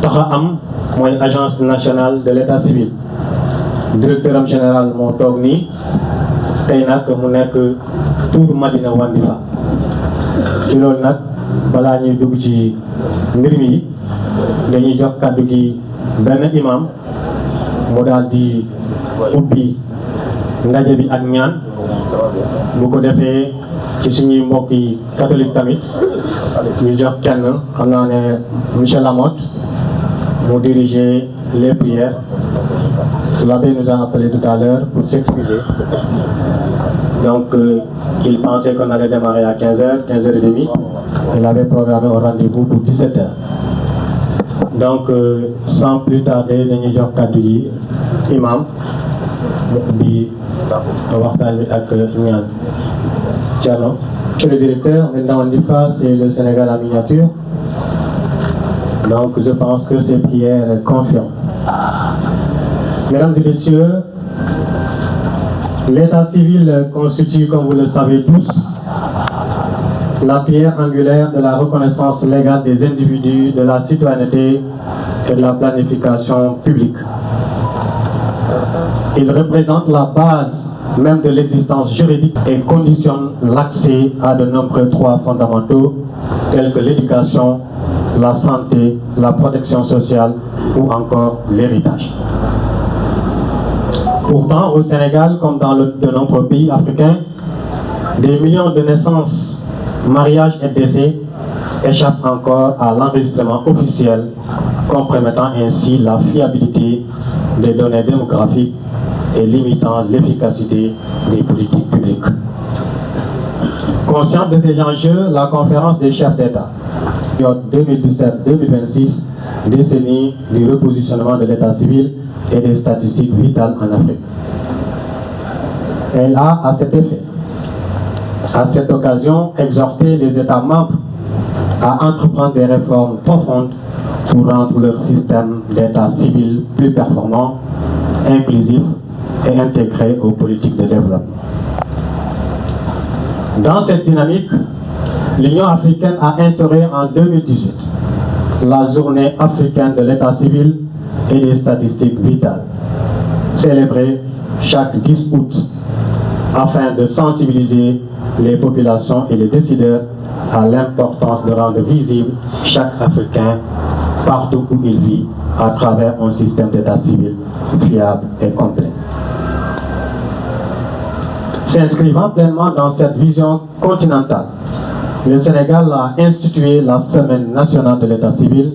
taxa am mooy agence nationale de l'état civil directeur am général moo toog nii tey nag mu nekk Tour Madina Wandifa ci loolu nag balaa ñuy dugg ci mbir mi dañuy jox kàddu gi benn imam mu daal di ubbi ndaje bi ak ñaan bu ko defee ci suñuy mbokk yi catholique tamit ñu jox kenn xam naa ne monsieur Lamotte mu diriger les prières. L'abbé nous a appelé tout à l'heure pour s'excuser. Donc il pensait qu'on allait démarrer à 15h, 15h30. Il avait programmé un rendez-vous pour 17h. Donc sans plus tarder dañuy jox kàddu yi imam bi waxtaan bi ak ñaan. Thierno. Monsieur le directeur, maintenant on dit pas c'est le Sénégal en miniature. Donc je pense que ces prières confirment. Mesdames et messieurs, l'état civil constitue, comme vous le savez tous, la pierre angulaire de la reconnaissance légale des individus, de la citoyenneté et de la planification publique. Il représente la base même de l'existence juridique et conditionne l'accès à de nombreux droits fondamentaux tels que l'éducation, la santé, la protection sociale ou encore l'héritage. Pourtant, au Sénégal, comme dans de nombreux pays africains, des millions de naissances, mariages et décès échappent encore à l'enregistrement officiel, compromettant ainsi la fiabilité des données démographiques et limitant l'efficacité des politiques publiques. Consciente de ces enjeux, la conférence des chefs d'État, 2017-2026, décennie du repositionnement de l'état civil et des statistiques vitales en Afrique. Elle a, à cet effet, à cette occasion, exhorté les États membres à entreprendre des réformes profondes pour rendre leur système d'état civil plus performant, inclusif et intégré aux politiques de développement. Dans cette dynamique, l'Union africaine a instauré en 2018 la journée africaine de l'état civil et des statistiques vitales, célébrée chaque 10 août, afin de sensibiliser les populations et les décideurs à l'importance de rendre visible chaque Africain partout où il vit à travers un système d'état civil fiable et complet. S'inscrivant pleinement dans cette vision continentale, le Sénégal a institué la Semaine nationale de l'état civil,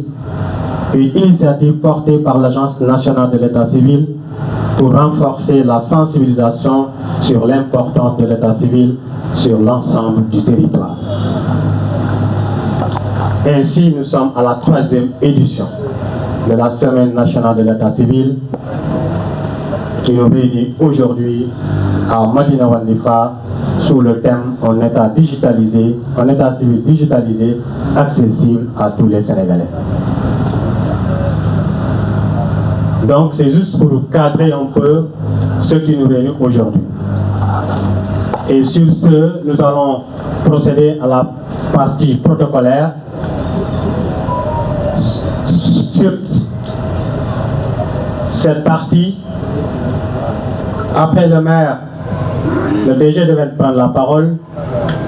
une initiative portée par l'Agence nationale de l'état civil pour renforcer la sensibilisation sur l'importance de l'état civil sur l'ensemble du territoire. Ainsi, nous sommes à la 3e édition de la Semaine nationale de l'état civil qui nous réunit aujourd'hui à Madina Wandifa sous le thème un état civil digitalisé, accessible à tous les Sénégalais. Donc c'est juste pour cadrer un peu ce qui nous réunit aujourd'hui. Et sur ce, nous allons procéder à la partie protocolaire. Sur cette partie, après le maire, le DG devait prendre la parole,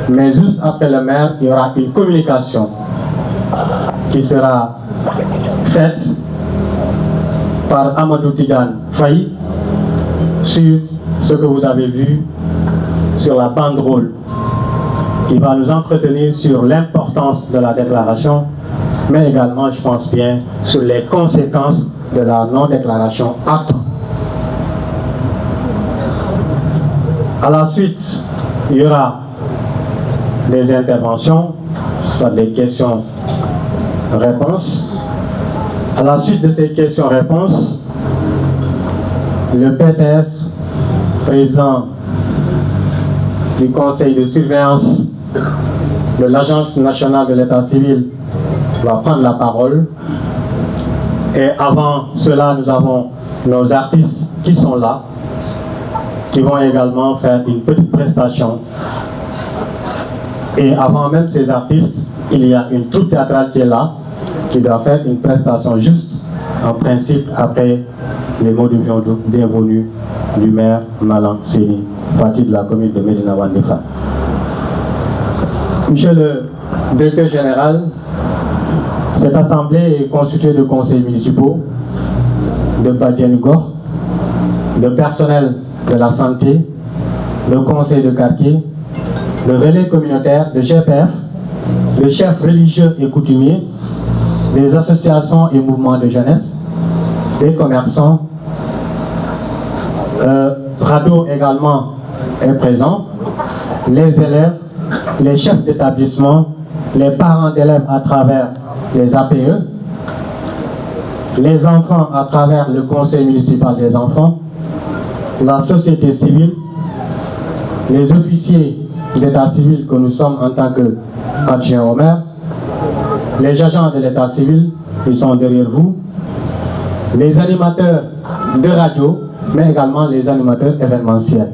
mais juste après le maire, il y aura une communication qui sera faite par Amadou Tidiane Faye sur ce que vous avez vu sur la banderole. Il va nous entretenir sur l'importance de la déclaration, mais également, je pense bien, sur les conséquences de la non-déclaration à temps. À la suite, il y aura des interventions, soit des questions-réponses. À la suite de ces questions-réponses, le PCS, président du conseil de surveillance de l'Agence nationale de l'état civil, va prendre la parole. Et avant cela, nous avons nos artistes qui sont là, qui vont également faire une petite prestation. Et avant même ces artistes, il y a une troupe théâtrale qui est là, qui doit faire une prestation juste, en principe, après les mots de bienvenue du maire Malang Seni, parti de la commune de Médina Wandifa. Monsieur le directeur général, cette assemblée est constituée de conseils municipaux, de Badjenugor, de personnel de la santé, de conseils de quartier, de relais communautaires, de GPF, de chefs religieux et coutumiers, des associations et mouvements de jeunesse, des commerçants. Rado également est présent, les élèves, les chefs d'établissement, les parents d'élèves à travers les APE, les enfants à travers le conseil municipal des enfants, la société civile, les officiers d'état civil que nous sommes en tant qu'adjoints au maire, les agents de l'état civil, ils sont derrière vous, les animateurs de radio, mais également les animateurs événementiels.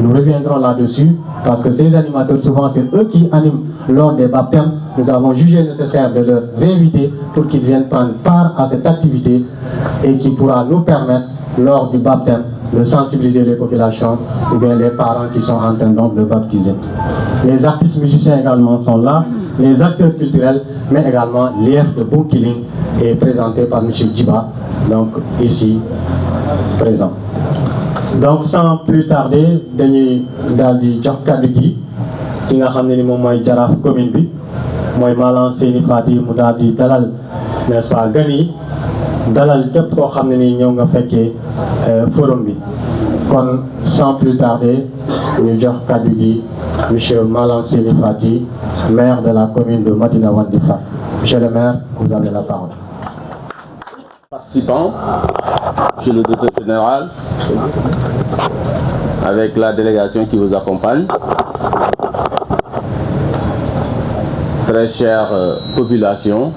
Nous reviendrons là-dessus parce que ces animateurs, souvent, c'est eux qui animent lors des baptêmes. Nous avons jugé nécessaire de leur inviter pour qu'ils viennent prendre part à cette activité et qui pourra nous permettre, lors du baptême, de sensibiliser les populations ou bien les parents qui sont en train donc de baptiser. Les artistes musiciens également sont là, les acteurs culturels, mais également l'IF de Bunkiling est présenté par M. Djiba, donc ici présent. Donc sans plus tarder, dañuy daal di jox kàddu gi ki nga xam ne ni moom mooy jaraaf commune bi mooy Malang Seni Fati mu daal di dalal, n'est-ce pas, gan yi dalal képp koo xam ne ni ñëw nga fekkee forum bi. Kon sans plus tarder ñu jox kàddu gi monsieur Malang Seni Fati, maire de la commune de Médina Wandifa. Monsieur le maire, vous avez la parole. Participants, monsieur le directeur général, avec la délégation qui vous accompagne, très chère population,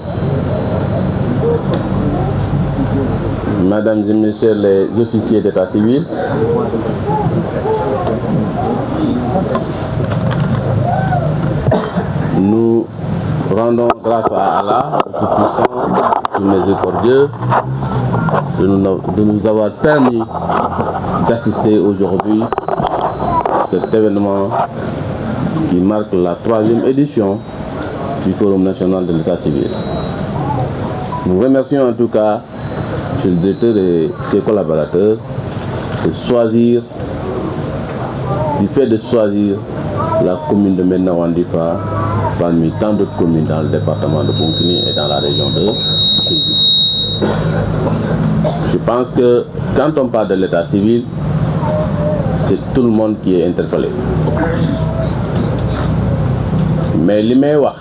mesdames et messieurs les officiers d'état civil, nous rendons grâce à Allah, au Tout-Puissant, tout miséricordieux, de nous avoir permis d'assister aujourd'hui à cet événement qui marque la 3e édition du Forum national de l'état civil. Nous remercions en tout cas M. le directeur et ses collaborateurs du fait de choisir la commune de Médina Wandifa parmi tant d'autres communes dans le département de Bunkiling et dans la région de Sédhiou. Je pense que quand on parle de l'état civil, c'est tout le monde qui est interpellé. Mais li may wax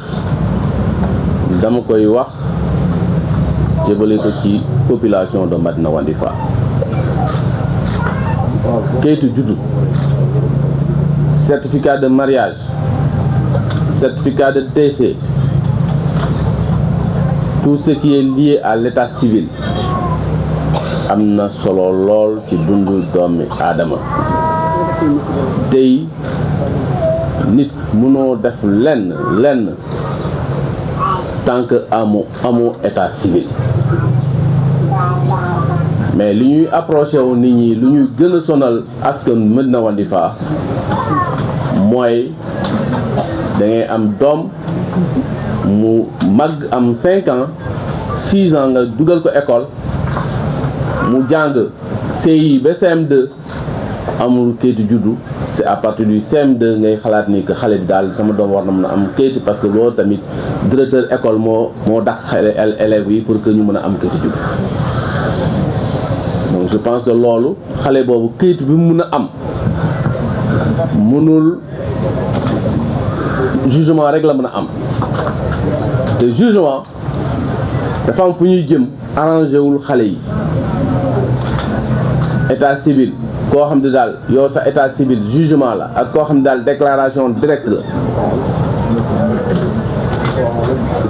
dama koy wax jëbale ko ci population de Médina Wandifa. Kayitu juddu, certificat de mariage, certificat de décès, tout ce qui est lié à l'état civil am na solo lool ci dundu doomi aadama. Tey nit mënoo def lenn tant que amoo état civil. Mais li ñuy approché wu nit ñi, lu ñuy gën a sonal askan Médina Wandifa mooy da ngay am doom mu mag am 5 ans 6 ans nga dugal ko école mu jàng CI ba CM2 amul kayitu juddu. C'est à partir du CM2 ngay xalaat ni que xale bi daal sama doom war na mën a am kayitu, parce que loolu tamit directeur école moo dax élèves yi pour que ñu mën a am kayitu juddu. Donc je pense que loolu xale boobu kayitu bi mu mën a am mënul jugement rek la mën a am te jugement dafa am fu ñuy jëm arrangé wul xale yi. État civil koo xam ne daal yow sa état civil jugement la ak koo xam ne daal déclaration directe la,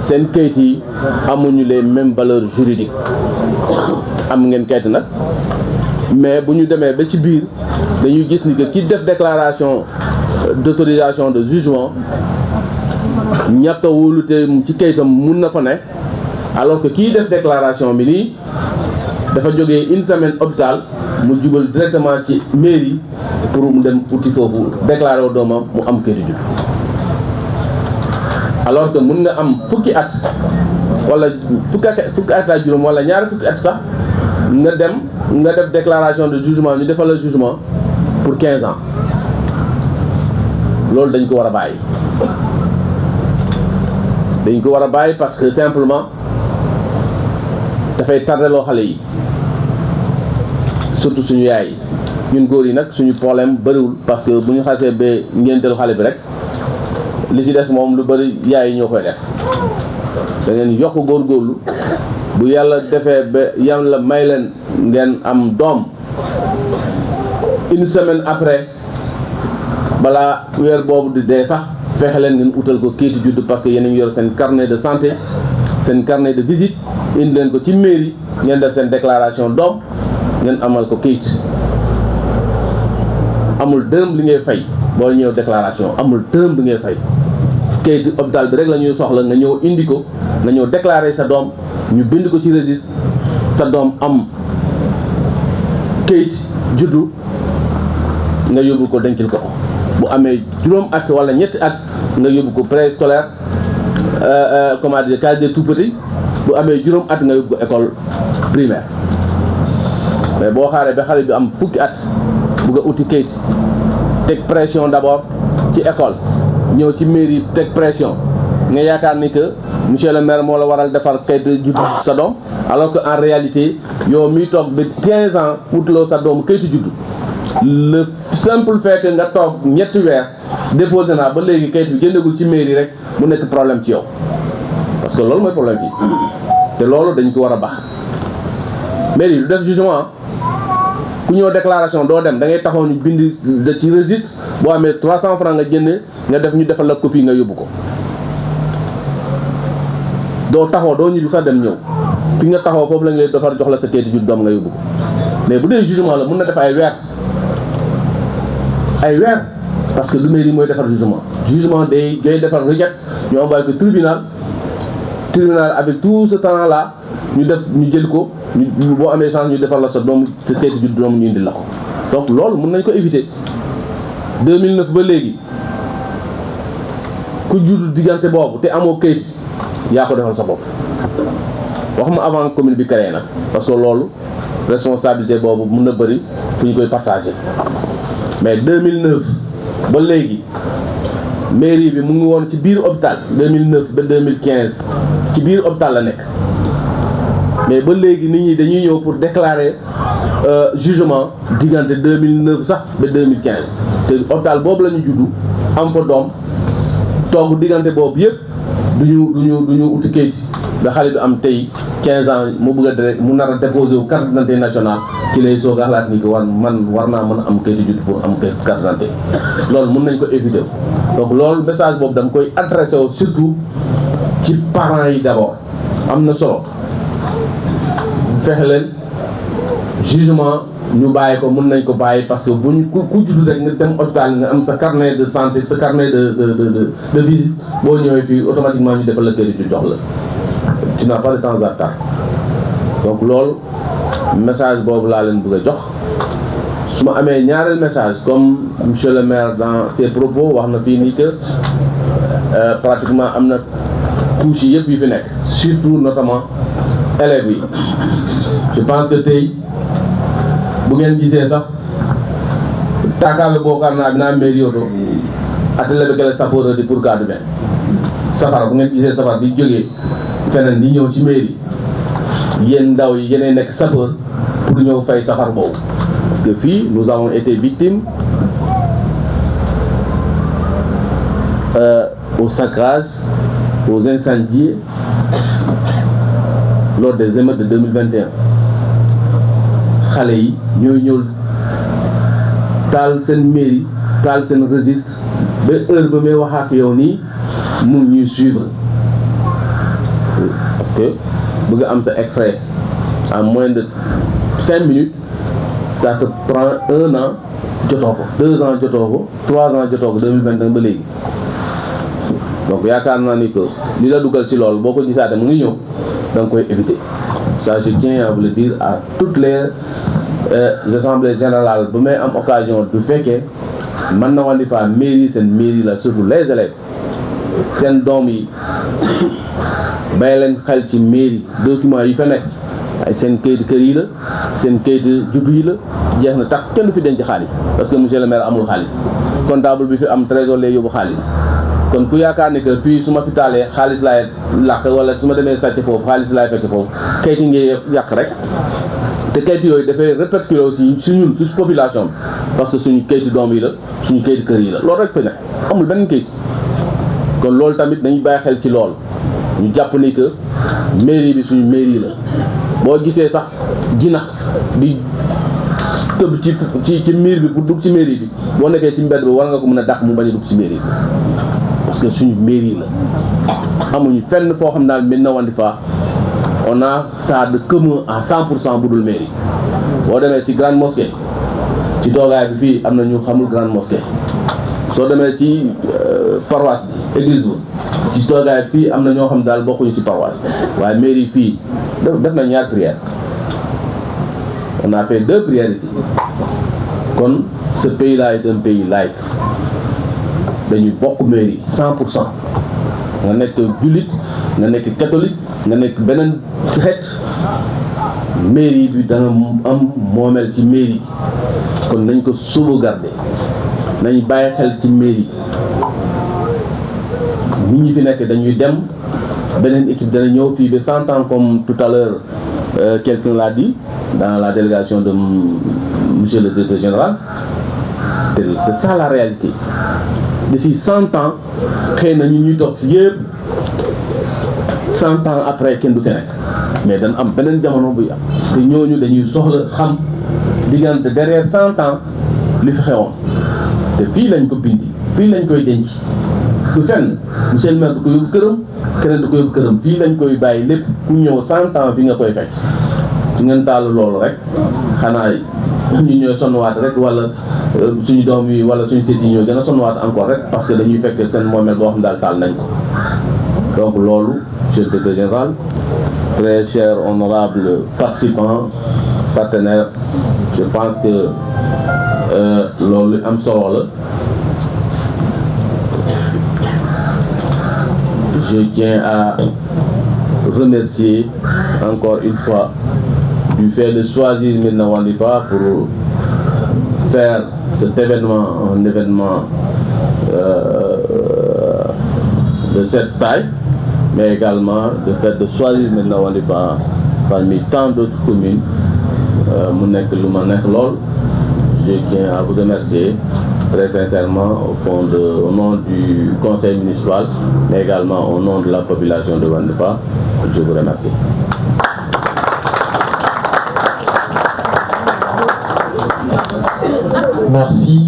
seen kayit yi amuñu les mêmes valeurs juridiques. Am ngeen kayit nag, mais bu ñu demee ba ci biir dañuy gis ni que ki def déclaration d'autorisation de jugement ñàkk a wóolute ci kayitam mun na fa ne alors que kii def déclaration bi nii dafa jógee une semaine hôpital mu jubal directement ci mairie pour mu dem uti foofu déclaré wu doomam mu am kayitu juddu alors que mun nga am fukki at wala fukki at ak juróom wala ñaari fukki at sax nga def déclaration de jugement ñu defal la jugement pour 15 ans loolu dañ ko war a bàyyi parce que simplement dafay tardeloo xale yi surtout suñu yaay yi ñun góor yi nag suñu problème bëriwul parce que bu ñu xasee ba ngénteel xale bi rek li ci des moom lu bëri yaay yi ñoo koy def da ngeen yokk góorgóorlu bu yàlla defee ba yàlla may leen ngeen am doom une semaine après balaa weer boobu di dee sax fexe leen ngeen utal ko kayitu juddu parce que yéen a ngi yor seen carnet de santé seen carnet de visite indi leen ko ci mairie ngeen def seen déclaration doom ngeen amal ko kayit amul dërëm li ngay fay boo ñëw déclaration amul dërëm bi ngay fay kayitu hôpital bi rek la ñuy soxla nga ñëw indi ko nga ñëw déclarer sa doom ñu bind ko ci registre sa doom am kayit juddu nga yóbbu ko dencil ko bu amee juróom at wala ñetti at nga yóbbu ko préscolaire comment dire case des tout-petits bu amee juróom at nga yóbbu ko école primaire mais boo xaaree ba xale bi am fukki at bu nga uti kayit teg pression d'abord ci école ñëw ci mairie teg pression nga yaakaar ni que monsieur le maire moo la waral defar kayit juddu sa doom alors que en réalité yow miy toog ba 15 ans utloo sa doom kayitu juddu le simple fait que nga toog ñetti weer déposé naa ba léegi kayit bi génnagul ci mairie rek mu nekk problème ci yow parce que loolu mooy problème bi te loolu dañ ko war a baax mairie du def jugement ku ñëw déclaration doo dem da ngay taxaw ñu bind ci registre boo amee 300 francs nga génne nga def ñu defal la copie nga yóbbu ko doo taxaw doo ñibbi sax dem ñëw fi nga taxaw foofu la ngay defar jox la sa kayitu juddu doom nga yóbbu ko mais bu dee jugement la mun na def ay weer parce que lu mairie mooy defar jugement day defar requête ñu envoyé ko tribunal avec tout ce temps là ñu jël ko ñu boo amee chance ñu defar la sa doom sa kayitu juddu doom ñu indi la ko donc loolu mun nañ ko éviter 2009 ba léegi ku judd diggante boobu te amoo kayit yaa ko defal sa bopp waxuma avant commune bi créé nag parce que loolu responsabilité boobu mun na bëri fu ñu koy partager mais 2009 ba léegi mairie bi mu ngi woon ci biir hôpital 2009 ba 2015 ci biir hôpital la nekk mais ba léegi nit ñi dañuy ñëw pour déclarer jugement diggante 2009 sax ba 2015 te hôpital boobu la ñu juddu am fa doom toog diggante boobu yëpp duñu uti kayit da xale bi am tey 15 ans mu bëgg a mu nar a déposé wu carte d'identité nationale ci lay soog a xalaat ni que war naa mën a am kayitu juddu pour am carte d'identité loolu mën nañ ko éviter donc loolu message boobu dama koy adressé wu surtout ci parents yi d'abord am na solo fexe leen jugement ñu bàyyi ko mën nañ ko bàyyi parce que bu ñu ku juddu rek nga dem hôpital nga am sa carnet de santé sa carnet de visite boo ñëwee fii automatiquement ñu defal la kayitu juddu jox la tu n'as pas de temps à perdre donc loolu message boobu laa leen bëgg a jox su ma amee ñaareel message comme monsieur le maire dans ses propos wax na fii nii que pratiquement am na couches yi yëpp yu fi nekk surtout notamment élèves yi je pense que tey bu ngeen gisee sax taakaabe bookaar naa bi naa mairie oto atelier bi kele sapeur di pour cas du benn safara bu ngeen gisee safara bi jógee feneen di ñëw ci mairie yéen ndaw yi yéenay nekk sapeur pour ñëw fay safar boobu parce que fii nous avons été victimes au sacrage aux incendies lors des émeutes de 2021 xale yi ñooy ñëw taal seen mairie taal seen registre ba heure ba may wax ak yow nii mu ñuy suivre parce que bëgg am sa extrait en moins de 5 minutes ça te prend 1 an jotoo ko 2 ans jotoo ko 3 ans jotoo ko 2021 ba léegi donc yaakaar naa ni que li la dugal ci loolu boo ko gisaate mu ngi ñëw da nga koy éviter. Ça je tiens à vous le dire à toutes les assemblées générales bu may am occasion du fekkee man na Wandifa mairie seen mairie la surtout les élèves seen doom yi bàyyi leen xel ci mairie documents yi fa nekk ay seen kayitu kër yi la seen kayitu juddu yi la jeex na tax kenn du fi denc xaalis parce que monsieur le maire amul xaalis comptable bi fi am trésor lay yóbbu xaalis kon ku yaakaar ne que fii su ma fi taalee xaalis laay làkk wala su ma demee sàcc foofu xaalis laay fekk foofu kayit yi ngay yàq rek te kayit yooyu dafay répercuter aussi su ñun su population bi parce que suñu kayitu doom yi la suñu kayitu kër yi la loolu rek fi ne amul benn kayit kon loolu tamit dañuy bàyyi xel ci lool ñu jàpp ni que mairie bi suñu mairie la boo gisee sax jinax di tëb ci miir bi pour dugg ci mairie bi boo nekkee ci mbedd bi war nga ko mën a dàq mu bañ a dugg ci mairie bi parce que suñu mairie la amuñu fenn foo xam daal Médina Wandifa on a ça de commun à 100% bu dul mairie boo demee ci grande mosquée ci toogaay bi fii am na ñu xamul grande mosquée soo demee ci paroisse bi église bi ci toogaay fii am na ñoo xam daal bokkuñu ci paroisse waaye mairie fii def na ñaar prière on a fait 2 prières ici kon ce pays là est un pays laïque dañuy bokk mairie 100% nga nekk jullit nga nekk catholique nga nekk beneen xeet mairie bi dana am moomeel ci mairie kon nañ ko sauvegarder nañ bàyyi xel ci mairie nit ñi fi nekk dañuy dem beneen équipe dana ñëw fii de 100 ans comme tout à l'heure quelqu'un l'a dit dans la délégation de monsieur le directeur général c'est ça la réalité d'ici 100 ans xëy na ñu ñuy toog fi yëpp 100 ans après kenn du fi nekk mais dañ am beneen jamono buy am te ñooñu dañuy soxla xam diggante derrière 100 ans li fi xewoon te fii lañ ko bindi fii lañ koy denc du fenn monsieur le maire du ko yóbbu këram keneen du ko yóbbu këram fii lañ koy bàyyi lépp ku ñëw 100 ans fi nga koy fekk su ngeen taalu loolu rek xanaa ñu ñooy sonnuwaat rek wala suñu doom yi wala suñu seet yi ñoo gën a sonnuwaat encore rek parce que dañuy fekk seen moomeel boo xam daal taal nañ ko donc loolu monsieur le directeur général très cher honorable participant partenaire je pense que loolu am solo la. Je tiens à remercier encore une fois du fait de choisir Médina Wandifa pour faire cet événement un événement de cette taille, mais également le fait de choisir Médina Wandifa parmi tant d'autres communes mu nekk lu ma nekk lool. Je tiens à vous remercier très sincèrement au nom du conseil municipal, mais également au nom de la population de Wandifa. Je vous remercie. Merci.